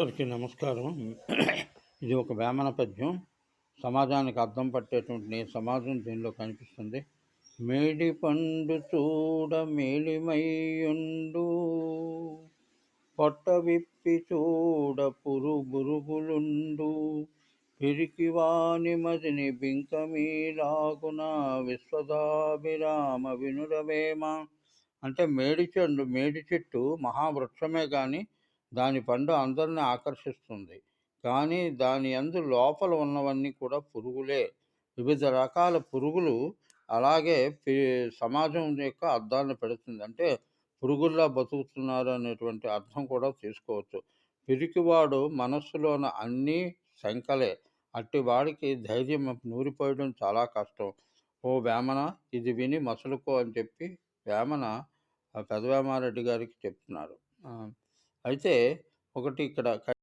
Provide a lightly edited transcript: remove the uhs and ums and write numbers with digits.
అందరికీ నమస్కారం. ఇది ఒక వేమన పద్యం. సమాజానికి అద్దం పట్టేటువంటి సమాజం దీనిలో కనిపిస్తుంది. మేడి పండు చూడ మేలిమయ్యుండు, పొట్ట విప్పి చూడ పురుగులుండు, పిరికివాని మదిని బింకమీలాగున విశ్వదాభిరామ వినురవేమ. అంటే మేడి చెట్టు మహావృక్షమే కానీ దాని పండు అందరిని ఆకర్షిస్తుంది. కానీ దాని యందు లోపల ఉన్నవన్నీ కూడా పురుగులే. వివిధ రకాల పురుగులు అలాగే సమాజం యొక్క అద్దాన్ని పెడుతుంది. అంటే పురుగుల్లా బతుకుతున్నారు అనేటువంటి అర్థం కూడా తీసుకోవచ్చు. పిరికివాడు మనస్సులోన అన్నీ శంకలే. అట్టివాడికి ధైర్యం నూరిపోయడం చాలా కష్టం. ఓ వేమన, ఇది విని మసలుకో అని చెప్పి వేమన పెదవేమారెడ్డి గారికి చెప్తున్నారు. అయితే ఒకటి ఇక్కడ